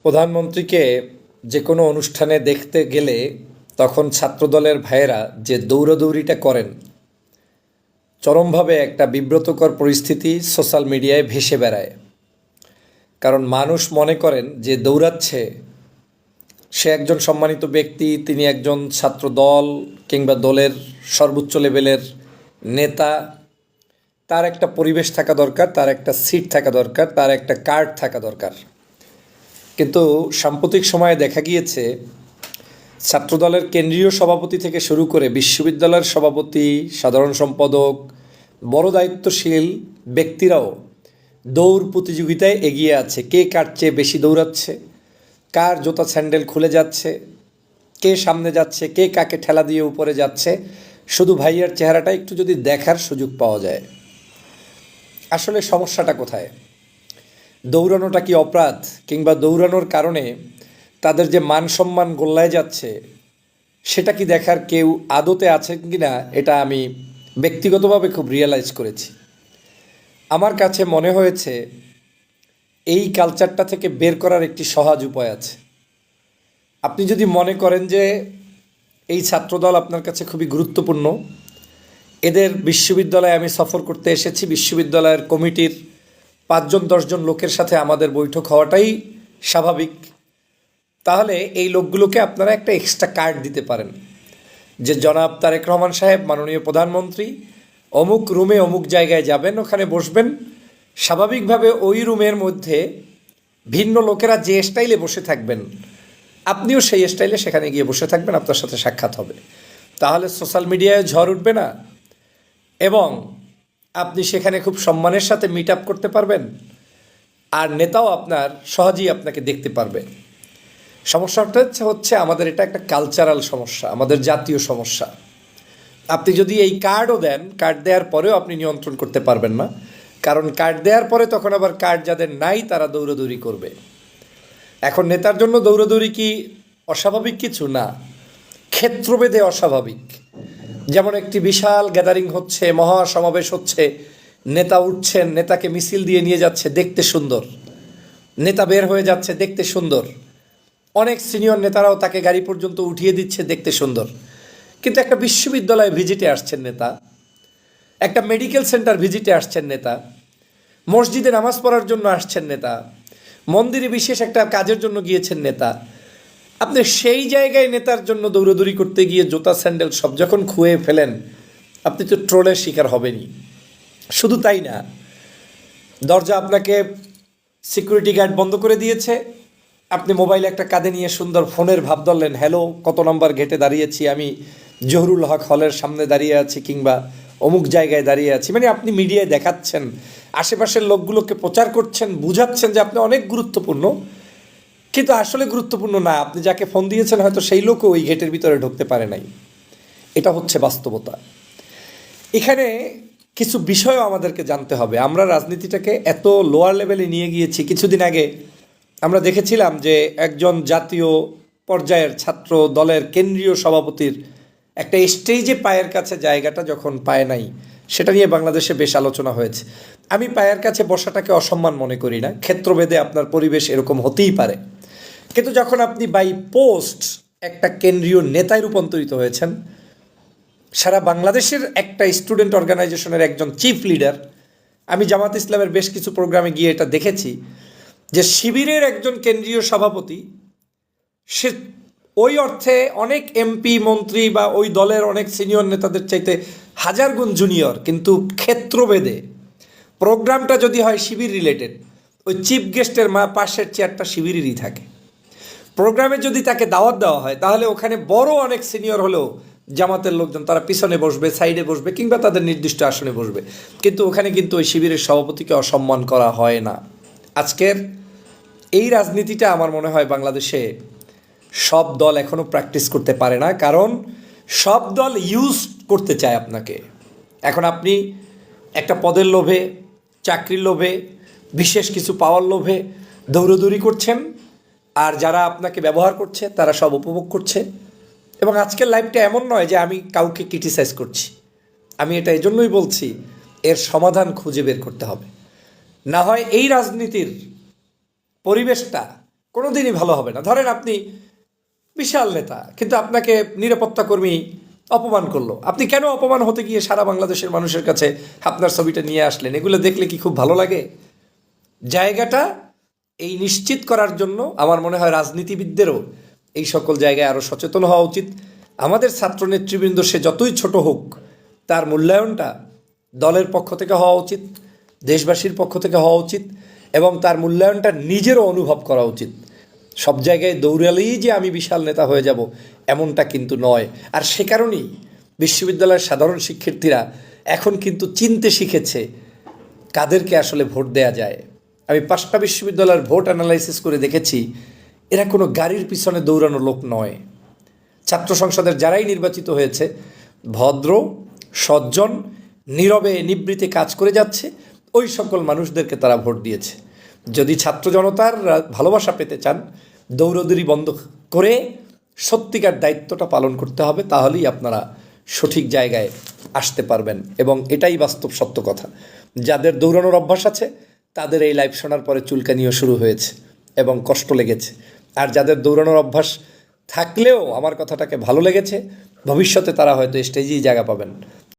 প্রধানমন্ত্রীকে যে কোনো অনুষ্ঠানে দেখতে গেলে তখন ছাত্রদলের ভাইয়েরা যে দৌড়াদৌড়িটা করেন, চরমভাবে একটা বিব্রতকর পরিস্থিতি সোশ্যাল মিডিয়ায় ভেসে বেড়ায়। কারণ মানুষ মনে করেন যে দৌড়াচ্ছে সে একজন সম্মানিত ব্যক্তি, তিনি একজন ছাত্রদল কিংবা দলের সর্বোচ্চ লেভেলের নেতা। তার একটা পরিবেশ থাকা দরকার, তার একটা সিট থাকা দরকার, তার একটা কার্ড থাকা দরকার। কিন্তু সাম্প্রতিক সময়ে দেখা গিয়েছে ছাত্রদলের কেন্দ্রীয় সভাপতি থেকে শুরু করে বিশ্ববিদ্যালয়ের সভাপতি, সাধারণ সম্পাদক, বড় দায়িত্বশীল ব্যক্তিরাও দৌড় প্রতিযোগিতায় এগিয়ে আছে। কে কার চেয়ে বেশি দৌড়াচ্ছে, কার জুতা স্যান্ডেল খুলে যাচ্ছে, কে সামনে যাচ্ছে, কে কাকে ঠেলা দিয়ে উপরে যাচ্ছে। শুধু ভাইয়ার চেহারাটা একটু যদি দেখার সুযোগ পাওয়া যায়। আসলে সমস্যাটা কোথায়? দৌড়ানোটা কি অপরাধ? কিংবা দৌড়ানোর কারণে তাদের যে মান সম্মান গোল্লায় যাচ্ছে সেটা কি দেখার কেউ আদতে আছে কি না, এটা আমি ব্যক্তিগতভাবে খুব রিয়েলাইজ করেছি। আমার কাছে মনে হয়েছে এই কালচারটা থেকে বের করার একটি সহজ উপায় আছে। আপনি যদি মনে করেন যে এই ছাত্রদল আপনার কাছে খুবই গুরুত্বপূর্ণ, এদের বিশ্ববিদ্যালয়ে আমি সফর করতে এসেছি, বিশ্ববিদ্যালয়ের কমিটির 5-10 লোকের সাথে আমাদের বৈঠক হওয়াটাই স্বাভাবিক, তাহলে এই লোকগুলোকে আপনারা একটা এক্সট্রা কার্ড দিতে পারেন যে জনাব তারেক রহমান সাহেব, মাননীয় প্রধানমন্ত্রী, অমুক রুমে অমুক জায়গায় যাবেন, ওখানে বসবেন। স্বাভাবিকভাবে ওই রুমের মধ্যে ভিন্ন লোকেরা যে স্টাইলে বসে থাকবেন, আপনিও সেই স্টাইলে সেখানে গিয়ে বসে থাকবেন, আপনার সাথে সাক্ষাৎ হবে। তাহলে সোশ্যাল মিডিয়ায় ঝড় উঠবে না এবং আপনি সেখানে খুব সম্মানের সাথে মিট আপ করতে পারবেন, আর নেতাও আপনার সহজেই আপনাকে দেখতে পারবে। সমস্যাটা হচ্ছে আমাদের এটা একটা কালচারাল সমস্যা, আমাদের জাতীয় সমস্যা। আপনি যদি এই কার্ডও দেন, কার্ড দেওয়ার পরেও আপনি নিয়ন্ত্রণ করতে পারবেন না, কারণ কার্ড দেওয়ার পরে তখন আবার কার্ড যাদের নাই তারা দৌড়াদৌড়ি করবে। এখন নেতার জন্য দৌড়াদৌড়ি কি অস্বাভাবিক কিছু? না, ক্ষেত্রভেদে অস্বাভাবিক। যেমন একটি বিশাল গ্যাদারিং হচ্ছে, মহাসমাবেশ হচ্ছে, নেতা উঠছেন, নেতাকে মিছিল দিয়ে নিয়ে যাচ্ছে, দেখতে সুন্দর। নেতা বের হয়ে যাচ্ছে, দেখতে সুন্দর। অনেক সিনিয়র নেতারাও তাকে গাড়ি পর্যন্ত উঠিয়ে দিচ্ছে, দেখতে সুন্দর। কিন্তু একটা বিশ্ববিদ্যালয়ে ভিজিটে আসছেন নেতা, একটা মেডিকেল সেন্টার ভিজিটে আসছেন নেতা, মসজিদে নামাজ পড়ার জন্য আসছেন নেতা, মন্দিরে বিশেষ একটা কাজের জন্য গিয়েছেন নেতা। আপনি সেই জায়গায় নেতার জন্য দৌড়াদৌড়ি করতে গিয়ে জুতা স্যান্ডেল সব যখন খুয়ে ফেলেন, আপনি তো ট্রোলের শিকার হবেনই। শুধু তাই না, দরজা আপনাকে সিকিউরিটি গার্ড বন্ধ করে দিয়েছে, আপনি মোবাইলে একটা কাঁধে নিয়ে সুন্দর ফোনের ভাব ধরলেন, হ্যালো, কত নম্বর গেটে দাঁড়িয়েছি আমি, জহুরুল হক হলের সামনে দাঁড়িয়ে আছি, কিংবা অমুক জায়গায় দাঁড়িয়ে আছি। মানে আপনি মিডিয়ায় দেখাচ্ছেন, আশেপাশের লোকগুলোকে প্রচার করছেন, বুঝাচ্ছেন যে আপনি অনেক গুরুত্বপূর্ণ, কিন্তু আসলে গুরুত্বপূর্ণ না। আপনি যাকে ফোন দিয়েছেন হয়তো সেই লোকও ওই গেটের ভিতরে ঢুকতে পারে নাই। এটা হচ্ছে বাস্তবতা। এখানে কিছু বিষয়ও আমাদেরকে জানতে হবে। আমরা রাজনীতিটাকে এত লোয়ার লেভেলে নিয়ে গিয়েছি। কিছুদিন আগে আমরা দেখেছিলাম যে একজন জাতীয় পর্যায়ের ছাত্র দলের কেন্দ্রীয় সভাপতির একটা স্টেজে পায়ের কাছে জায়গাটা যখন পায় নাই, সেটা নিয়ে বাংলাদেশে বেশ আলোচনা হয়েছে। আমি পায়ের কাছে বসাটাকে অসম্মান মনে করি না, ক্ষেত্রভেদে আপনার পরিবেশ এরকম হতেই পারে। কিন্তু যখন আপনি বাই পোস্ট একটা কেন্দ্রীয় নেতায় রূপান্তরিত হয়েছেন, সারা বাংলাদেশের একটা স্টুডেন্ট অর্গানাইজেশনের একজন চিফ লিডার, আমি জামাত ইসলামের বেশ কিছু প্রোগ্রামে গিয়ে এটা দেখেছি যে শিবিরের একজন কেন্দ্রীয় সভাপতি, সে ওই অর্থে অনেক এমপি মন্ত্রী বা ওই দলের অনেক সিনিয়র নেতাদের চাইতে হাজার গুণ জুনিয়র, কিন্তু ক্ষেত্রভেদে প্রোগ্রামটা যদি হয় শিবির রিলেটেড, ওই চিফ গেস্টের পাশের চেয়ারটা শিবিরেরই থাকে। প্রোগ্রামে যদি তাকে দাওয়াত দেওয়া হয়, তাহলে ওখানে বড় অনেক সিনিয়র হলেও জামাতের লোকজন তারা পিছনে বসবে, সাইডে বসবে, কিংবা তাদের নির্দিষ্ট আসনে বসবে, কিন্তু ওখানে কিন্তু ওই শিবিরের সভাপতিকে অসম্মান করা হয় না। আজকের এই রাজনীতিটা আমার মনে হয় বাংলাদেশে সব দল এখনও প্র্যাকটিস করতে পারে না, কারণ সব দল ইউজ করতে চায় আপনাকে। এখন আপনি একটা পদের লোভে, চাকরির লোভে, বিশেষ কিছু পাওয়ার লোভে দৌড়দৌড়ি করছেন, আর যারা আপনাকে ব্যবহার করছে তারা সব উপভোগ করছে। এবং আজকের লাইফটা এমন নয় যে আমি কাউকে ক্রিটিসাইজ করছি, আমি এটা এজন্যই বলছি এর সমাধান খুঁজে বের করতে হবে। না হয় এই রাজনীতির পরিবেশটা কোনো দিনই ভালো হবে না। ধরেন আপনি বিশাল নেতা, কিন্তু আপনাকে নিরাপত্তা কর্মী অপমান করলো, আপনি কেন অপমান হতে গিয়ে সারা বাংলাদেশের মানুষের কাছে আপনার ছবিটা নিয়ে আসলেন? এগুলো দেখলে কি খুব ভালো লাগে? জায়গাটা এই নিশ্চিত করার জন্য আমার মনে হয় রাজনীতিবিদদেরও এই সকল জায়গায় আরও সচেতন হওয়া উচিত। আমাদের ছাত্র নেতৃবৃন্দ সে যতই ছোট হোক, তার মূল্যায়নটা দলের পক্ষ থেকে হওয়া উচিত, দেশবাসীর পক্ষ থেকে হওয়া উচিত, এবং তার মূল্যায়নটা নিজেরও অনুভব করা উচিত। সব জায়গায় দৌড়ালেই যে আমি বিশাল নেতা হয়ে যাব এমনটা কিন্তু নয়। আর সে কারণেই বিশ্ববিদ্যালয়ের সাধারণ শিক্ষার্থীরা এখন কিন্তু চিনতে শিখেছে কাদেরকে আসলে ভোট দেয়া যায়। আমি 5টা বিশ্ববিদ্যালয়ের ভোট অ্যানালাইসিস করে দেখেছি, এরা কোনো গাড়ির পিছনে দৌড়ানো লোক নয়। ছাত্র সংসদের যারাই নির্বাচিত হয়েছে ভদ্র, সজ্জন, নীরবে নিবৃত্তে কাজ করে যাচ্ছে, ওই সকল মানুষদেরকে তারা ভোট দিয়েছে। যদি ছাত্র জনতার ভালোবাসা পেতে চান, দৌড়দৌড়ি বন্ধ করে সত্যিকার দায়িত্বটা পালন করতে হবে, তাহলেই আপনারা সঠিক জায়গায় আসতে পারবেন। এবং এটাই বাস্তব সত্য কথা। যাদের দৌড়ানোর অভ্যাস আছে তাদের এই লাইভ শোনার পরে চুলকানিও শুরু হয়েছে এবং কষ্ট লেগেছে। আর যাদের দৌড়ানোর অভ্যাস থাকলেও আমার কথাটাকে ভালো লেগেছে, ভবিষ্যতে তারা হয়তো স্টেজেই জায়গা পাবেন।